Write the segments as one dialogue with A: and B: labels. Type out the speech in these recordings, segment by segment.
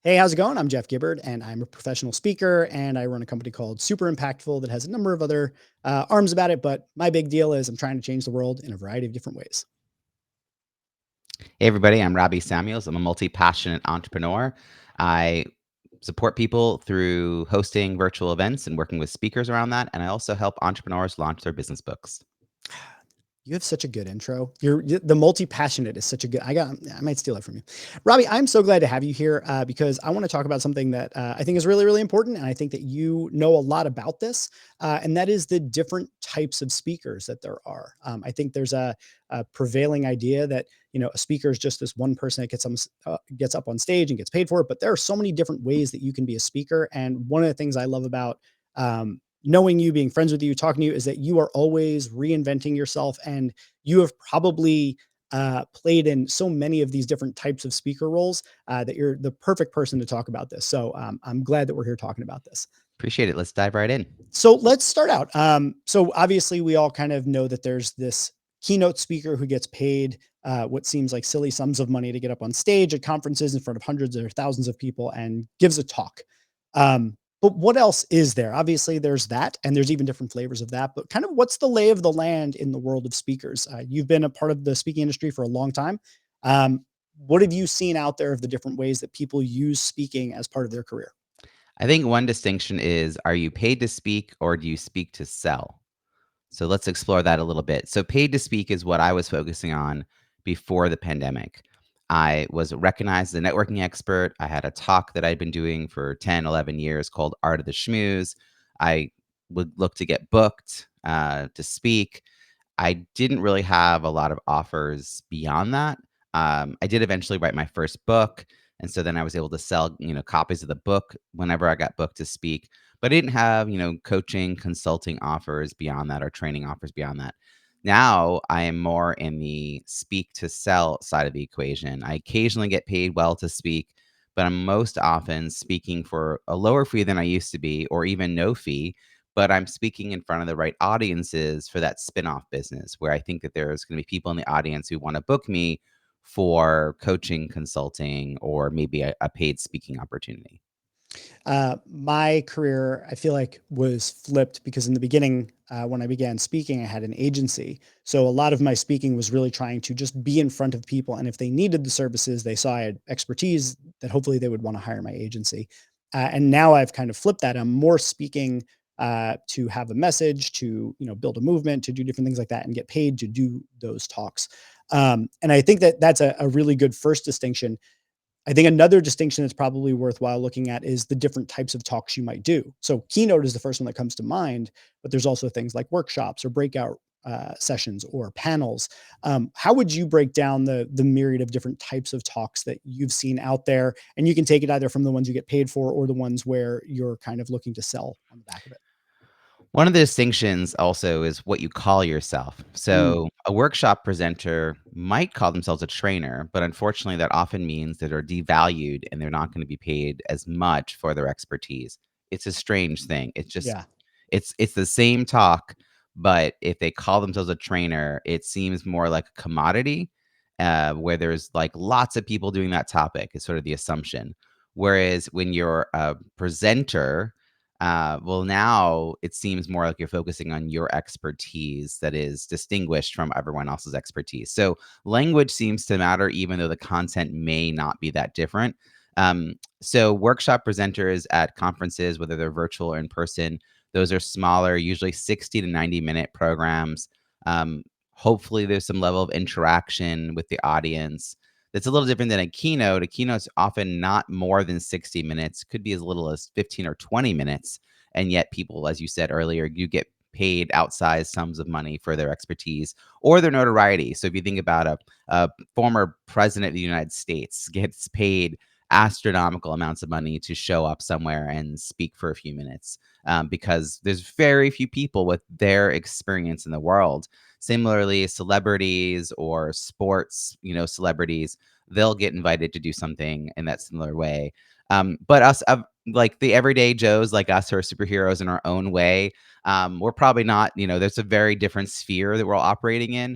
A: Hey, how's it going? I'm Jeff Gibbard, and I'm a professional speaker, and I run a company called Super Impactful that has a number of other arms about it. But my big deal is I'm trying to change the world in a variety of different ways.
B: Hey, everybody, I'm Robbie Samuels. I'm a multi passionate entrepreneur. I support people through hosting virtual events and working with speakers around that. And I also help entrepreneurs launch their business books.
A: You have such a good intro. The multi-passionate is such a good. I might steal it from you, Robbie. I'm so glad to have you here because I want to talk about something that I think is really, really important, and I think that you know a lot about this, and that is the different types of speakers that there are. I think there's a prevailing idea that a speaker is just this one person that gets up on stage and gets paid for it, but there are so many different ways that you can be a speaker, and one of the things I love about knowing you, being friends with you, talking to you, is that you are always reinventing yourself, and you have probably played in so many of these different types of speaker roles that you're the perfect person to talk about this. So I'm glad that we're here talking about this.
B: Appreciate it. Let's dive right in.
A: So let's start out. So obviously, we all kind of know that there's this keynote speaker who gets paid what seems like silly sums of money to get up on stage at conferences in front of hundreds or thousands of people and gives a talk. But what else is there? Obviously, there's that, and there's even different flavors of that. But kind of what's the lay of the land in the world of speakers? You've been a part of the speaking industry for a long time. What have you seen out there of the different ways that people use speaking as part of their career?
B: I think one distinction is, are you paid to speak or do you speak to sell? So let's explore that a little bit. So, paid to speak is what I was focusing on before the pandemic. I was recognized as a networking expert. I had a talk that I'd been doing for 10, 11 years called Art of the Schmooze. I would look to get booked to speak. I didn't really have a lot of offers beyond that. I did eventually write my first book, and so then I was able to sell, copies of the book whenever I got booked to speak. But I didn't have, coaching, consulting offers beyond that or training offers beyond that. Now I am more in the speak to sell side of the equation. I occasionally get paid well to speak, but I'm most often speaking for a lower fee than I used to be, or even no fee, but I'm speaking in front of the right audiences for that spin-off business where I think that there's going to be people in the audience who want to book me for coaching, consulting, or maybe a paid speaking opportunity.
A: My career, I feel like, was flipped because in the beginning, when I began speaking, I had an agency. So a lot of my speaking was really trying to just be in front of people. And if they needed the services, they saw I had expertise that hopefully they would want to hire my agency. And now I've kind of flipped that. I'm more speaking to have a message, to build a movement, to do different things like that, and get paid to do those talks. And I think that that's a really good first distinction. I think another distinction that's probably worthwhile looking at is the different types of talks you might do. So keynote is the first one that comes to mind, but there's also things like workshops or breakout sessions or panels. How would you break down the myriad of different types of talks that you've seen out there? And you can take it either from the ones you get paid for or the ones where you're kind of looking to sell on the back of it.
B: One of the distinctions also is what you call yourself.
A: Mm,
B: So, a workshop presenter might call themselves a trainer, but unfortunately, that often means that they're devalued and they're not going to be paid as much for their expertise. It's a strange thing. It's just,
A: yeah.
B: it's the same talk, but if they call themselves a trainer, it seems more like a commodity, where there's like lots of people doing that topic. Is sort of the assumption. Whereas when you're a presenter, well, now it seems more like you're focusing on your expertise that is distinguished from everyone else's expertise. So language seems to matter, even though the content may not be that different. So workshop presenters at conferences, whether they're virtual or in person, those are smaller, usually 60 to 90-minute programs. Um, Hopefully, there's some level of interaction with the audience. That's a little different than a keynote. A keynote's often not more than 60 minutes, could be as little as 15 or 20 minutes. And yet, people, as you said earlier, you get paid outsized sums of money for their expertise or their notoriety. So, if you think about a former president of the United States gets paid astronomical amounts of money to show up somewhere and speak for a few minutes, because there's very few people with their experience in the world. Similarly, celebrities or sports, celebrities, they'll get invited to do something in that similar way. But us, like the everyday Joes like us who are superheroes in our own way, we're probably not, there's a very different sphere that we're all operating in.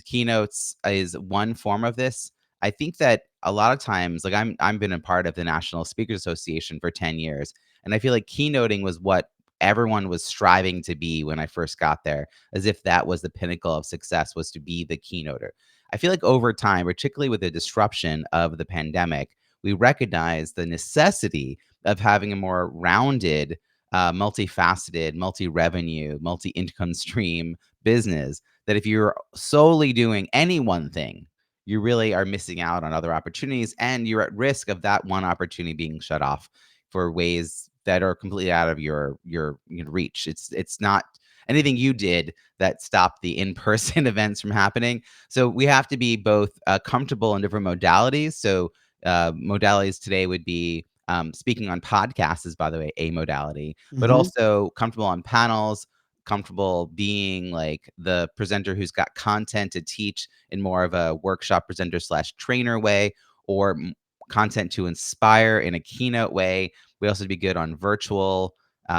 B: Keynotes is one form of this. I think that a lot of times, like I'm been a part of the National Speakers Association for 10 years, and I feel like keynoting was what everyone was striving to be when I first got there, as if that was the pinnacle of success, was to be the keynoter. I feel like over time, particularly with the disruption of the pandemic, we recognize the necessity of having a more rounded, multifaceted, multi-revenue, multi-income stream business. That if you're solely doing any one thing, you really are missing out on other opportunities, and you're at risk of that one opportunity being shut off for ways that are completely out of your reach. It's not anything you did that stopped the in-person events from happening. So we have to be both comfortable in different modalities. So modalities today would be speaking on podcasts is, by the way, a modality, but
A: Hmm.
B: also comfortable on panels, comfortable being like the presenter who's got content to teach in more of a workshop presenter slash trainer way, or content to inspire in a keynote way. We also be good on virtual,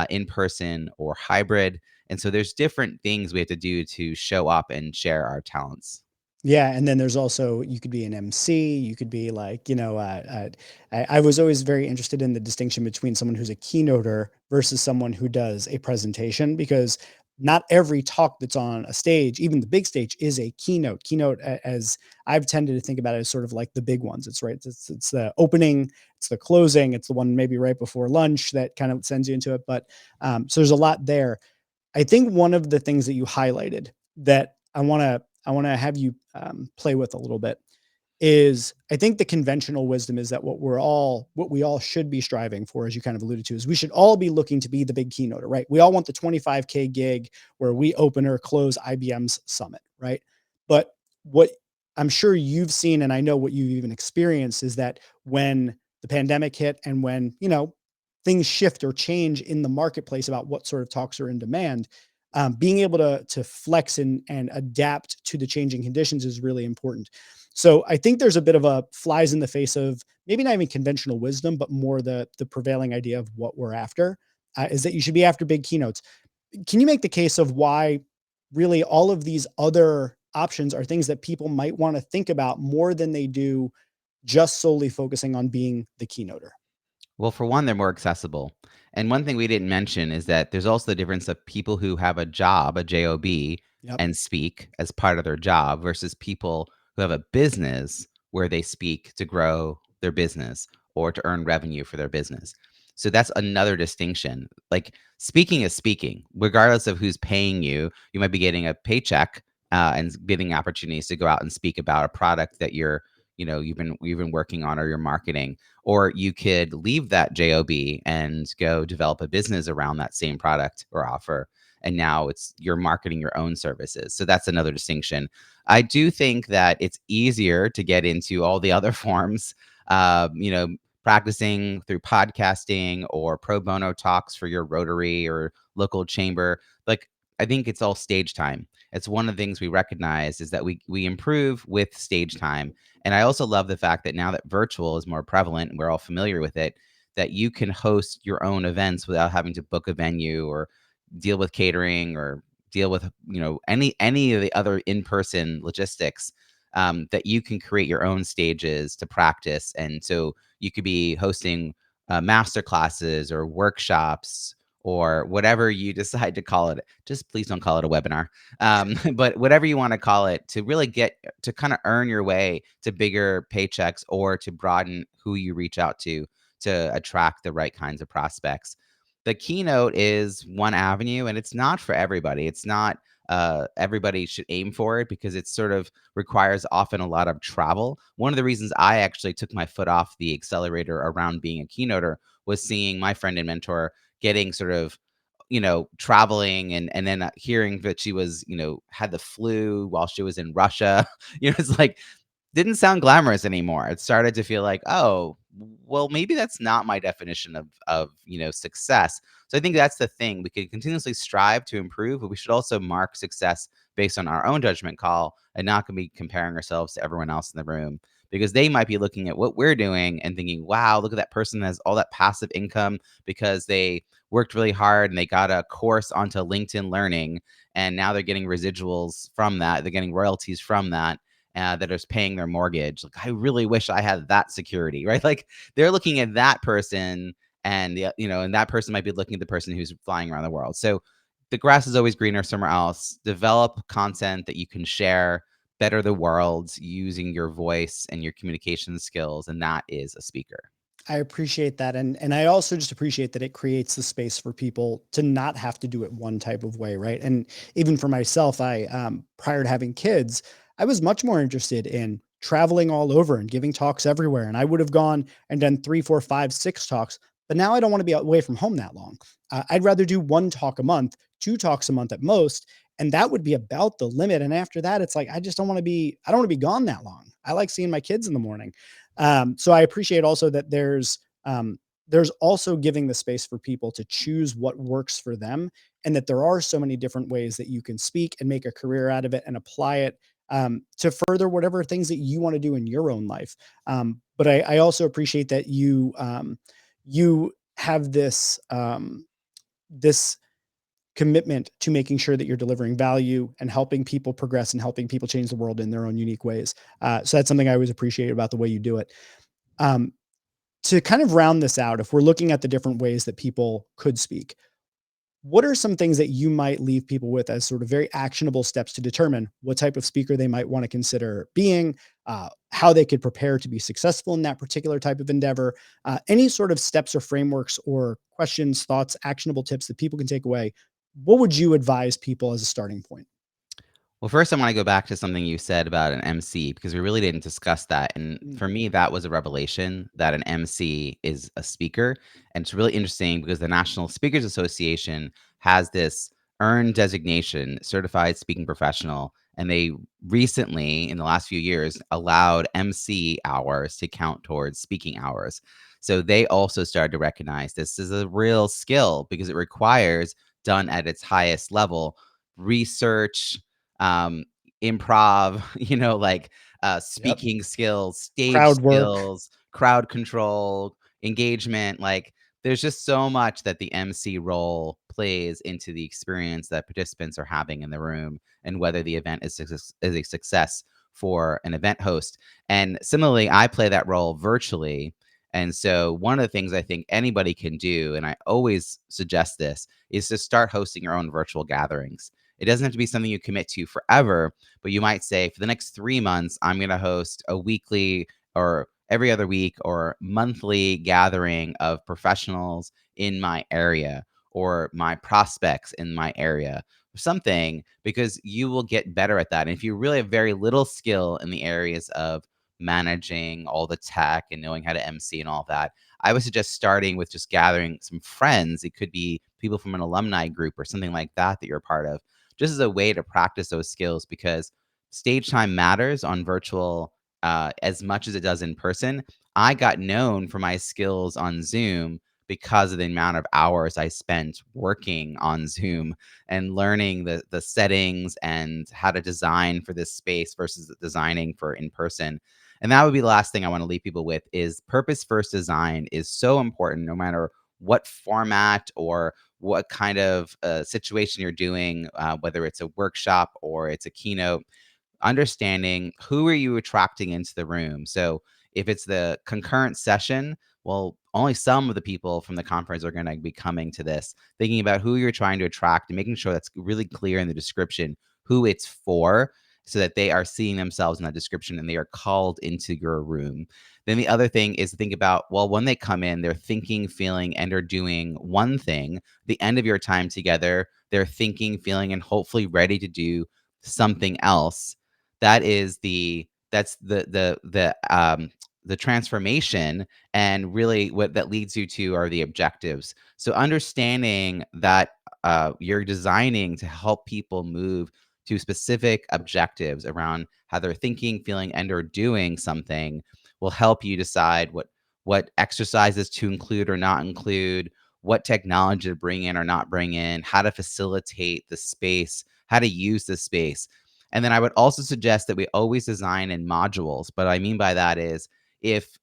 B: in person, or hybrid. And so there's different things we have to do to show up and share our talents.
A: Yeah, and then there's also you could be an MC, you could be like, I was always very interested in the distinction between someone who's a keynoter versus someone who does a presentation, because not every talk that's on a stage, even the big stage, is a keynote. As I've tended to think about it, as sort of like the big ones. It's right. It's the opening, it's the closing, it's the one maybe right before lunch that kind of sends you into it. But so there's a lot there. I think one of the things that you highlighted that I want to have you play with a little bit is, I think the conventional wisdom is that what we all should be striving for, as you kind of alluded to, is we should all be looking to be the big keynoter, right? We all want the 25K gig where we open or close IBM's summit, right? But what I'm sure you've seen, and I know what you've even experienced, is that when the pandemic hit and when, things shift or change in the marketplace about what sort of talks are in demand, being able to flex and adapt to the changing conditions is really important. So I think there's a bit of a flies in the face of maybe not even conventional wisdom, but more the prevailing idea of what we're after, is that you should be after big keynotes. Can you make the case of why really all of these other options are things that people might want to think about more than they do just solely focusing on being the keynoter?
B: Well, for one, they're more accessible. And one thing we didn't mention is that there's also the difference of people who have a job, a job,
A: Yep.
B: and speak as part of their job versus people who have a business where they speak to grow their business or to earn revenue for their business. So that's another distinction. Like, speaking is speaking, regardless of who's paying you. You might be getting a paycheck, and getting opportunities to go out and speak about a product that you've been working on, or you're marketing. Or you could leave that job and go develop a business around that same product or offer, and now you're marketing your own services. So that's another distinction. I do think that it's easier to get into all the other forms, practicing through podcasting or pro bono talks for your Rotary or local chamber. Like, I think it's all stage time. It's one of the things we recognize, is that we improve with stage time. And I also love the fact that now that virtual is more prevalent and we're all familiar with it, that you can host your own events without having to book a venue or deal with catering or deal with any of the other in-person logistics. That you can create your own stages to practice, and so you could be hosting master classes or workshops or whatever you decide to call it. Just please don't call it a webinar. But whatever you want to call it, to really get to kind of earn your way to bigger paychecks, or to broaden who you reach out to attract the right kinds of prospects. The keynote is one avenue, and it's not for everybody. It's not everybody should aim for it, because it sort of requires often a lot of travel. One of the reasons I actually took my foot off the accelerator around being a keynoter was seeing my friend and mentor getting sort of traveling, and then hearing that she was, had the flu while she was in Russia. It's like, didn't sound glamorous anymore. It started to feel like, oh, well, maybe that's not my definition of success. So I think that's the thing. We could continuously strive to improve, but we should also mark success based on our own judgment call, and not going to be comparing ourselves to everyone else in the room, because they might be looking at what we're doing and thinking, wow, look at that person that has all that passive income because they worked really hard and they got a course onto LinkedIn Learning, and now they're getting residuals from that. They're getting royalties from that, that is paying their mortgage. Like, I really wish I had that security, right? Like, they're looking at that person, and and that person might be looking at the person who's flying around the world. So the grass is always greener somewhere else. Develop content that you can share, better the world using your voice and your communication skills, and that is a speaker.
A: I appreciate that, and I also just appreciate that it creates the space for people to not have to do it one type of way, right? And even for myself, prior to having kids, I was much more interested in traveling all over and giving talks everywhere, and I would have gone and done 3, 4, 5, 6 talks, but now I don't wanna be away from home that long. I'd rather do 1 talk a month, 2 talks a month at most, and that would be about the limit, and after that, it's like, I don't wanna be gone that long. I like seeing my kids in the morning. So I appreciate also that there's also giving the space for people to choose what works for them, and that there are so many different ways that you can speak and make a career out of it and apply it to further whatever things that you want to do in your own life. But I also appreciate that you have this commitment to making sure that you're delivering value and helping people progress and helping people change the world in their own unique ways. So that's something I always appreciate about the way you do it. Um, to kind of round this out, if we're looking at the different ways that people could speak, what are some things that you might leave people with as sort of very actionable steps to determine what type of speaker they might want to consider being, how they could prepare to be successful in that particular type of endeavor? Any sort of steps or frameworks or questions, thoughts, actionable tips that people can take away? What would you advise people as a starting point?
B: Well, first, I want to go back to something you said about an MC because we really didn't discuss that. And
A: Mm,
B: for me, that was a revelation that an MC is a speaker. And it's really interesting because the National Speakers Association has this earned designation, certified speaking professional. And they recently, in the last few years, allowed MC hours to count towards speaking hours. So they also started to recognize this is a real skill because it requires, done at its highest level, research, um, improv, like
A: yep.
B: speaking skills, stage
A: Crowd work.
B: skills, crowd control, engagement. Like, there's just so much that the MC role plays into the experience that participants are having in the room and whether the event is a success for an event host. And similarly, I play that role virtually. And so, one of the things I think anybody can do, and I always suggest this, is to start hosting your own virtual gatherings. It doesn't have to be something you commit to forever, but you might say, for the next 3 months, I'm going to host a weekly or every other week or monthly gathering of professionals in my area or my prospects in my area or something, because you will get better at that. And if you really have very little skill in the areas of managing all the tech and knowing how to MC and all that, I would suggest starting with just gathering some friends. It could be people from an alumni group or something like that that you're a part of, just as a way to practice those skills, because stage time matters on virtual as much as it does in person. I got known for my skills on Zoom because of the amount of hours I spent working on Zoom and learning the settings and how to design for this space versus designing for in person. And that would be the last thing I want to leave people with is purpose first design is so important no matter what format or what kind of situation you're doing, whether it's a workshop or it's a keynote, understanding who are you attracting into the room. So if it's the concurrent session, well, only some of the people from the conference are going to be coming to this, thinking about who you're trying to attract and making sure that's really clear in the description who it's for, so that they are seeing themselves in that description and they are called into your room. Then the other thing is to think about, well, when they come in, they're thinking, feeling, and are doing one thing. The end of your time together, they're thinking, feeling, and hopefully ready to do something else. That's the transformation, and really what that leads you to are the objectives. So understanding that you're designing to help people move to specific objectives around how they're thinking, feeling, and or doing something will help you decide what exercises to include or not include, what technology to bring in or not bring in, how to facilitate the space, how to use the space. And then I would also suggest that we always design in modules. But I mean by that is, if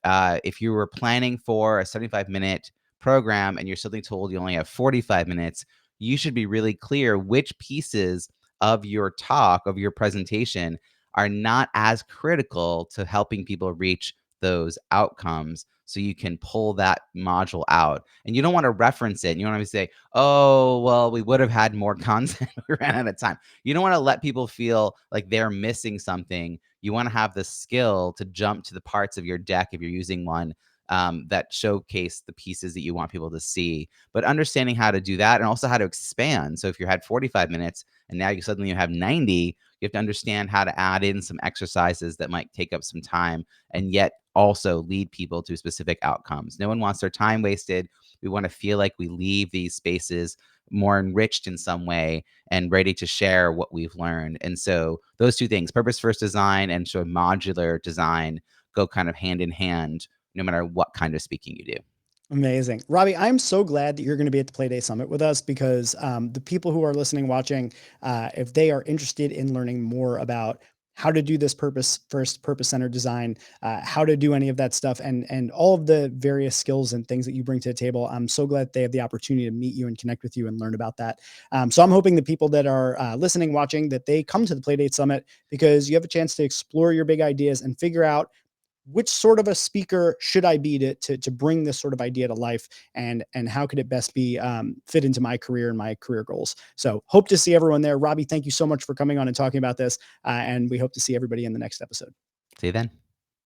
B: you were planning for a 75-minute program and you're suddenly told you only have 45 minutes, you should be really clear which pieces of your talk, of your presentation, are not as critical to helping people reach those outcomes. So you can pull that module out, and you don't want to reference it. You don't want to say, oh, well, we would have had more content. We ran out of time. You don't want to let people feel like they're missing something. You want to have the skill to jump to the parts of your deck if you're using one, that showcase the pieces that you want people to see. But understanding how to do that and also how to expand. So if you had 45 minutes and now you suddenly have 90, you have to understand how to add in some exercises that might take up some time and yet also lead people to specific outcomes. No one wants their time wasted. We want to feel like we leave these spaces more enriched in some way and ready to share what we've learned. And so those two things, purpose first design and sort of modular design, go kind of hand in hand no matter what kind of speaking you do.
A: Amazing. Robbie, I'm so glad that you're going to be at the Playday Summit with us because the people who are listening, watching, if they are interested in learning more about how to do this purpose first, purpose centered design, how to do any of that stuff, and all of the various skills and things that you bring to the table, I'm so glad they have the opportunity to meet you and connect with you and learn about that. So I'm hoping the people that are listening, watching, that they come to the Playdate Summit because you have a chance to explore your big ideas and figure out which sort of a speaker should I be to bring this sort of idea to life, and how could it best be fit into my career and my career goals. So hope to see everyone there. Robbie, thank you so much for coming on and talking about this, and we hope to see everybody in the next episode.
B: See you then.